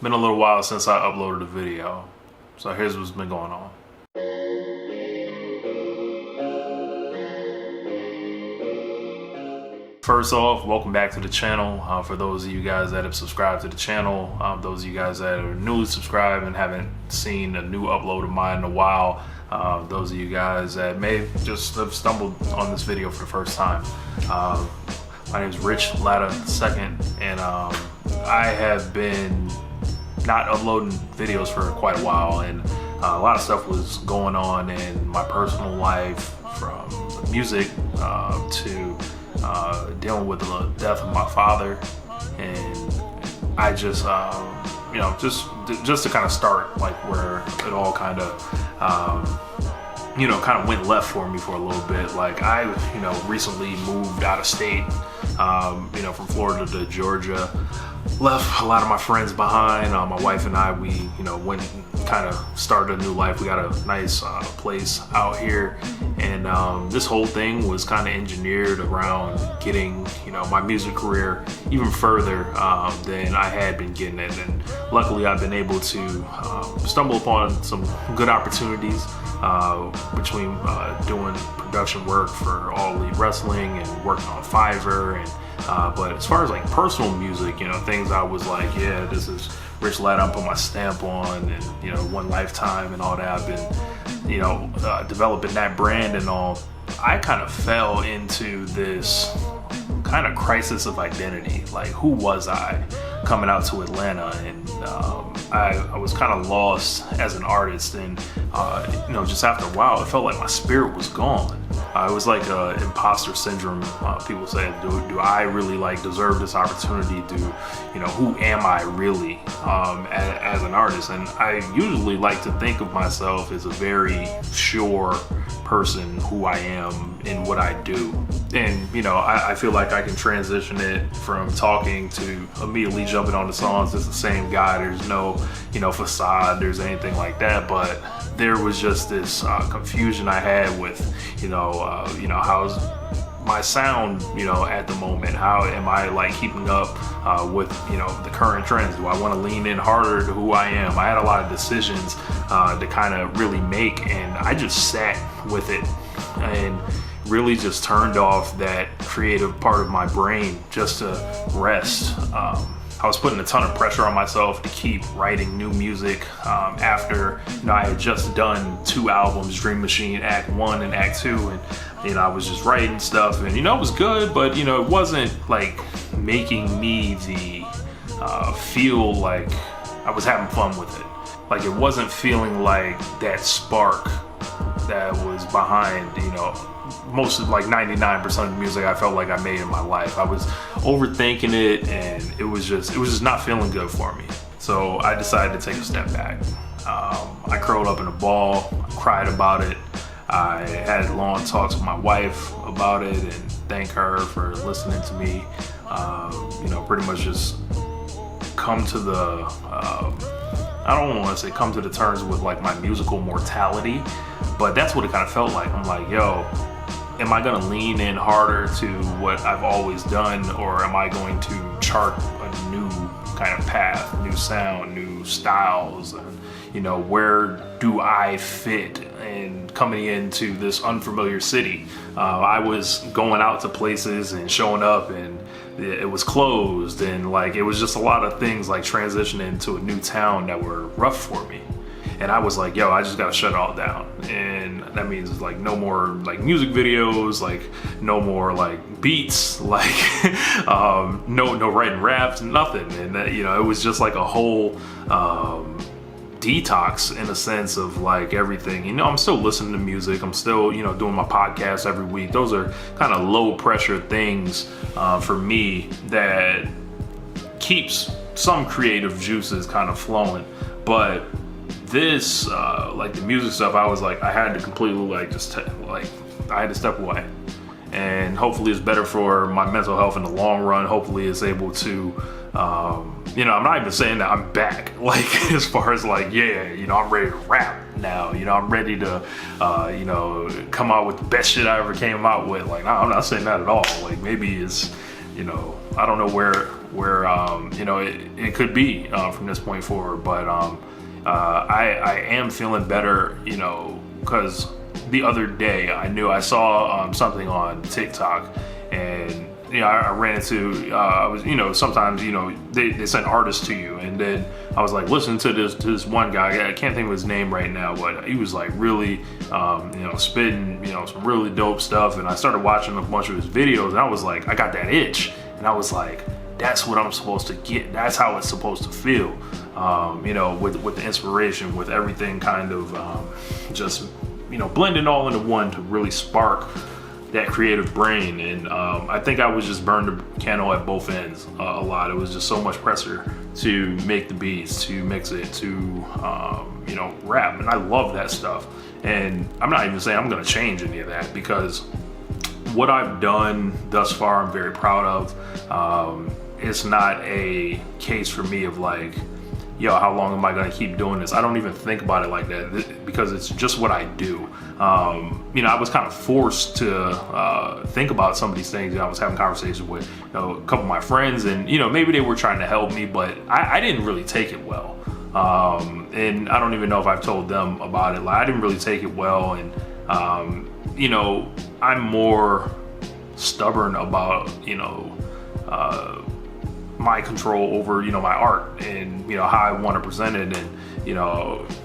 Been a little while since I uploaded a video, so here's what's been going on. First off, welcome back to the channel. For those of you guys that have subscribed to the channel, those of you guys that are newly subscribed and haven't seen a new upload of mine in a while, those of you guys that may just have stumbled on this video for the first time. My name is Rich Latta II, and I have been not uploading videos for quite a while, and a lot of stuff was going on in my personal life, from music to dealing with the death of my father. And I just just to kind of start like where it all kind of kind of went left for me for a little bit. Like I recently moved out of state, from Florida to Georgia. Left a lot of my friends behind. My wife and I, we went and kind of started a new life. We got a nice place out here, and this whole thing was kind of engineered around getting my music career even further than I had been getting it. And luckily I've been able to stumble upon some good opportunities between doing production work for All Elite Wrestling and working on Fiverr. And but as far as like personal music, things I was like, yeah, this is Rich Latta, I'm putting my stamp on, and One Lifetime and all that. I've been developing that brand and all. I kind of fell into this kind of crisis of identity. Like, who was I coming out to Atlanta? And I was kind of lost as an artist, and just after a while it felt like my spirit was gone. It was like imposter syndrome. People say, do I really deserve this opportunity? Who am I really as an artist? And I usually like to think of myself as a very sure person who I am in what I do. And I feel like I can transition it from talking to immediately jumping on the songs as the same guy. There's no facade, there's anything like that. But there was just this confusion I had with how's my sound at the moment. How am I keeping up with the current trends? Do I want to lean in harder to who I am? I had a lot of decisions to kind of really make, and I just sat with it and really just turned off that creative part of my brain just to rest. I was putting a ton of pressure on myself to keep writing new music after I had just done 2 albums, Dream Machine Act 1 and Act 2, and I was just writing stuff, and it was good, but it wasn't making me feel like I was having fun with it. Like, it wasn't feeling like that spark that was behind most of 99% of the music I felt like I made in my life. I was overthinking it, and it was just not feeling good for me. So I decided to take a step back. I curled up in a ball, cried about it. I had long talks with my wife about it and thank her for listening to me. Pretty much just come to the I don't want to say come to the terms with my musical mortality, but that's what it kind of felt like. I'm like, yo, am I going to lean in harder to what I've always done, or am I going to chart a new kind of path, new sound, new styles, and where do I fit in coming into this unfamiliar city? I was going out to places and showing up, and it was closed, and it was just a lot of things transitioning to a new town that were rough for me. And I was like, yo, I just gotta shut it all down. And that means no more music videos, no more beats, no writing raps, nothing. And it was just a whole detox in a sense of everything. I'm still listening to music. I'm still doing my podcast every week. Those are kind of low pressure things for me that keeps some creative juices kind of flowing. But this the music stuff, I was I had to completely I had to step away, and hopefully it's better for my mental health in the long run. Hopefully it's able to I'm not even saying that I'm back as far as I'm ready to rap now, I'm ready to come out with the best shit I ever came out with. I'm not saying that at all. Maybe it's I don't know where it could be from this point forward. But I am feeling better, because the other day I saw something on TikTok, and I ran into sometimes they send artists to you, and then I was like listening to this one guy. I can't think of his name right now, but he was like really spitting some really dope stuff, and I started watching a bunch of his videos, and I was like, I got that itch, and I was like, that's what I'm supposed to get. That's how it's supposed to feel, with the inspiration, with everything kind of just blending all into one to really spark that creative brain. And I think I was just burned the candle at both ends a lot. It was just so much pressure to make the beats, to mix it, to rap, and I love that stuff. And I'm not even saying I'm gonna change any of that, because what I've done thus far I'm very proud of. It's not a case for me of like, how long am I gonna keep doing this? I don't even think about it like that, because it's just what I do. I was kind of forced to think about some of these things. I was having conversations with a couple of my friends, and maybe they were trying to help me, but I didn't really take it well. And I don't even know if I've told them about it. Like, I didn't really take it well, and I'm more stubborn about my control over my art, and how I want to present it, and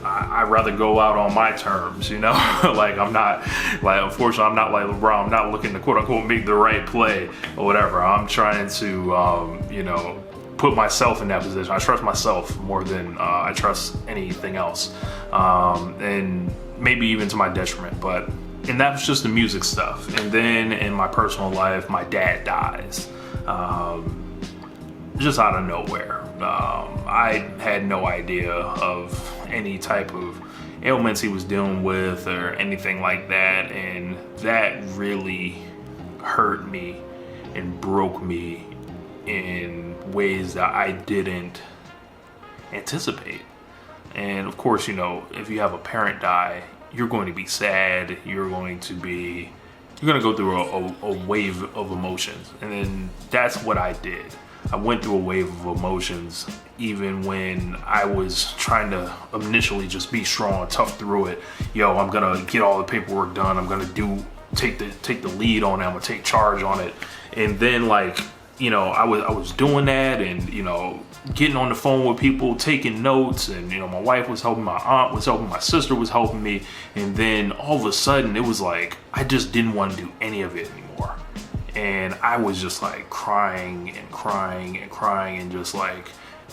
I'd rather go out on my terms. Like, I'm not like, unfortunately I'm not like LeBron. I'm not looking to quote unquote make the right play or whatever. I'm trying to put myself in that position. I trust myself more than I trust anything else, and maybe even to my detriment. And that was just the music stuff. And then in my personal life, my dad dies. Just out of nowhere. I had no idea of any type of ailments he was dealing with or anything like that, and that really hurt me and broke me in ways that I didn't anticipate. And of course, if you have a parent die, you're going to be sad, you're going to go through a wave of emotions. And then that's what I did. I went through a wave of emotions, even when I was trying to initially just be strong and tough through it. I'm gonna get all the paperwork done. I'm gonna take the lead on it. I'm gonna take charge on it. And then I was doing that, and getting on the phone with people, taking notes, and my wife was helping, my aunt was helping, my sister was helping me. And then all of a sudden it was like I just didn't want to do any of it anymore. And I was just like crying and just like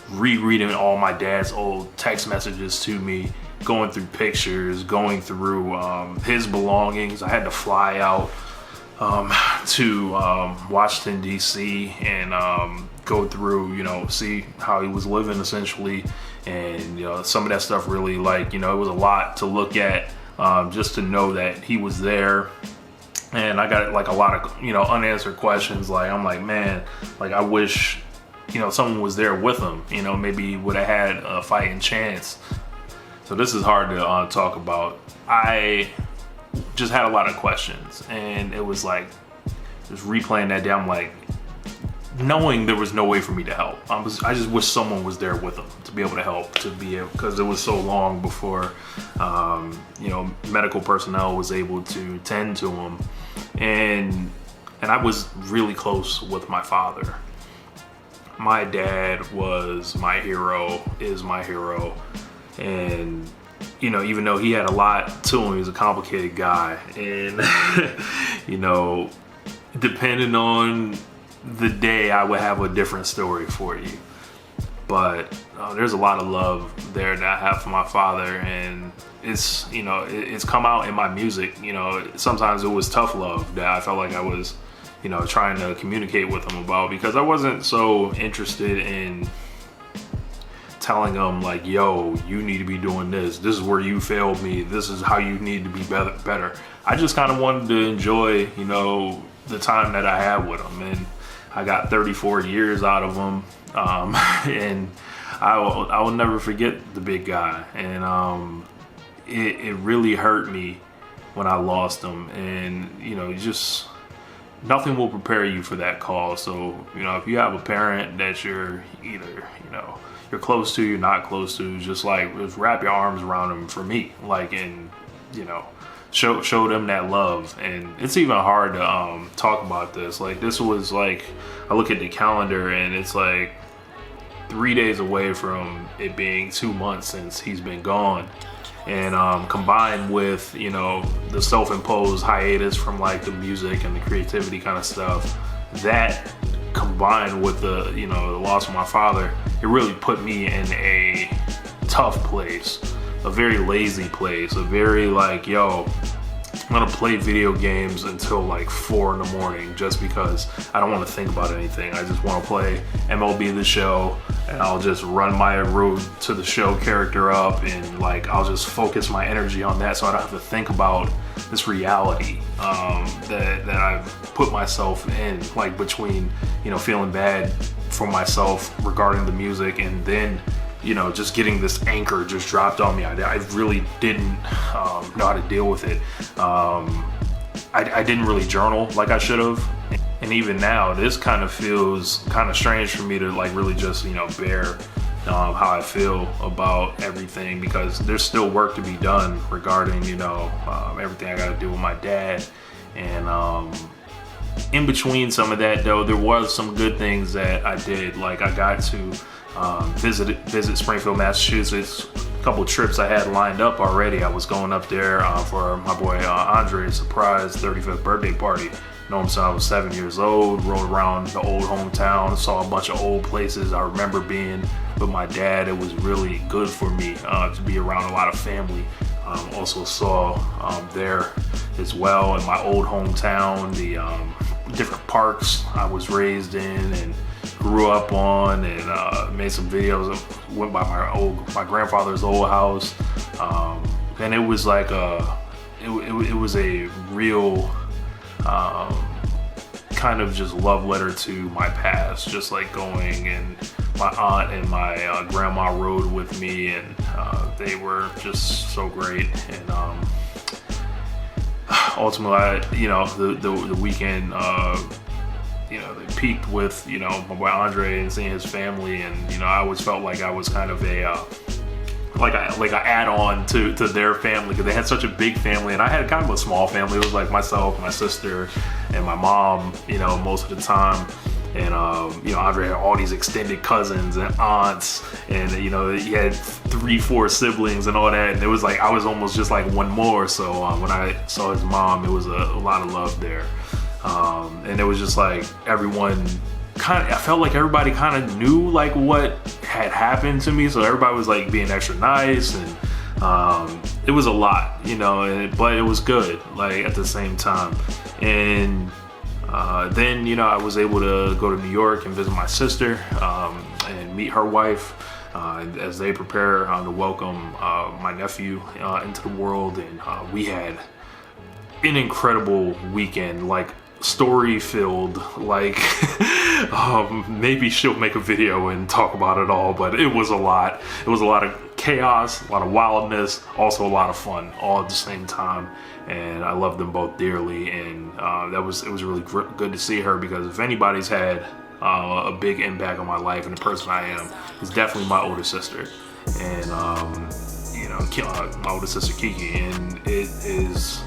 rereading all my dad's old text messages to me, going through pictures, going through his belongings. I had to fly out to Washington, D.C. and go through, see how he was living essentially. And some of that stuff really, it was a lot to look at, just to know that he was there. And I got a lot of unanswered questions. I'm like, man, I wish someone was there with him. Maybe would have had a fighting chance. So this is hard to talk about. I just had a lot of questions, and it was like just replaying that down, knowing there was no way for me to help. I just wish someone was there with him to be able to help, because it was so long before medical personnel was able to tend to him. And I was really close with my father. My dad was my hero, is my hero. And even though he had a lot to him, he was a complicated guy. And depending on the day, I would have a different story for you. But there's a lot of love there that I have for my father, and it's it's come out in my music. Sometimes it was tough love that I felt like I was trying to communicate with him about, because I wasn't so interested in telling him yo, you need to be doing this is where you failed me, this is how you need to be better. I just kind of wanted to enjoy the time that I had with him, and I got 34 years out of him. And I will never forget the big guy. And it really hurt me when I lost him. And nothing will prepare you for that call. So, you know, if you have a parent that you're either, you know, you're close to, you're not close to, just wrap your arms around them for me, like, and, you know, show them that love. And it's even hard to talk about this. Like, this was like, I look at the calendar and it's like 3 days away from it being 2 months since he's been gone. And combined with, you know, the self-imposed hiatus from like the music and the creativity kind of stuff, that combined with the, you know, the loss of my father, it really put me in a tough place, a very lazy place, a very like, yo, I'm gonna play video games until like 4 in the morning just because I don't want to think about anything. I just want to play MLB The Show, and I'll just run my road to the show character up, and like I'll just focus my energy on that so I don't have to think about this reality that I've put myself in, like between, you know, feeling bad for myself regarding the music, and then, you know, just getting this anchor just dropped on me. I really didn't know how to deal with it. I didn't really journal like I should have. And even now, this kind of feels kind of strange for me to like really just, you know, bear how I feel about everything, because there's still work to be done regarding, you know, everything I got to do with my dad. And in between some of that, though, there was some good things that I did. Like, I got to visit Springfield, Massachusetts. A couple trips I had lined up already. I was going up there for my boy Andre's surprise 35th birthday party. Know him since I was 7 years old. Rode around the old hometown, saw a bunch of old places. I remember being with my dad. It was really good for me to be around a lot of family. Also saw there as well in my old hometown the different parks I was raised in and grew up on, and made some videos. Went by my grandfather's old house, and it was like it was a real kind of just love letter to my past, just like going, and my aunt and my grandma rode with me, and they were just so great. And ultimately, you know, the weekend, you know, they peaked with, you know, my boy Andre and seeing his family, and, you know, I always felt like I was kind of a like a add-on to their family, because they had such a big family and I had kind of a small family. It was like myself, my sister, and my mom, you know, most of the time. And you know, Andre had all these extended cousins and aunts, and, you know, he had 3-4 siblings and all that, and it was like I was almost just like one more. So when I saw his mom, it was a lot of love there. And it was just like everyone I felt like everybody kind of knew like what had happened to me, so everybody was like being extra nice, and it was a lot, you know, but it was good, like, at the same time. And then, you know, I was able to go to New York and visit my sister and meet her wife as they prepare to welcome my nephew into the world. And we had an incredible weekend, like story filled, like maybe she'll make a video and talk about it all, but it was a lot. It was a lot of chaos, a lot of wildness, also a lot of fun, all at the same time. And I love them both dearly, and it was really good to see her, because if anybody's had a big impact on my life and the person I am, it's definitely my older sister. And you know, my older sister Kiki, and it is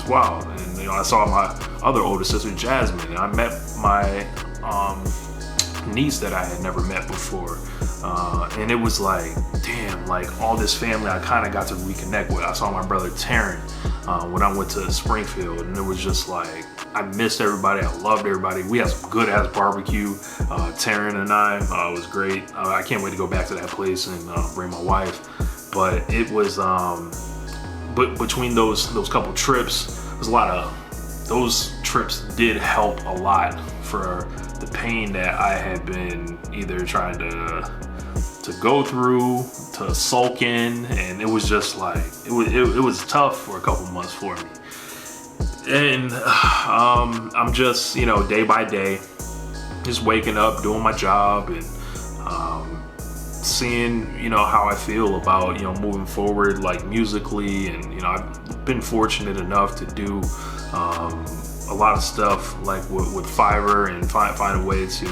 wow. And, you know, I saw my other older sister Jasmine, and I met my niece that I had never met before, and it was like, damn, like all this family I kind of got to reconnect with. I saw my brother Taryn when I went to Springfield, and it was just like I missed everybody. I loved everybody. We had some good ass barbecue. Taryn and I, it was great. I can't wait to go back to that place and bring my wife. But it was but between those couple trips, there's a lot of, those trips did help a lot for the pain that I had been either trying to go through, to sulk in, and it was just like, it was tough for a couple months for me. And I'm just, you know, day by day, just waking up, doing my job, and seeing, you know, how I feel about, you know, moving forward, like musically. And, you know, I've been fortunate enough to do a lot of stuff like with Fiverr and find a way to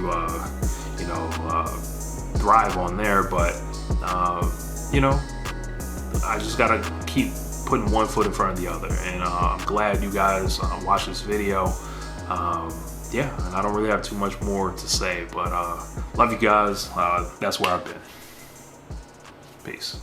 thrive on there, but you know, I just gotta keep putting one foot in front of the other, and I'm glad you guys watched this video. Yeah, and I don't really have too much more to say, but love you guys. That's where I've been. Peace.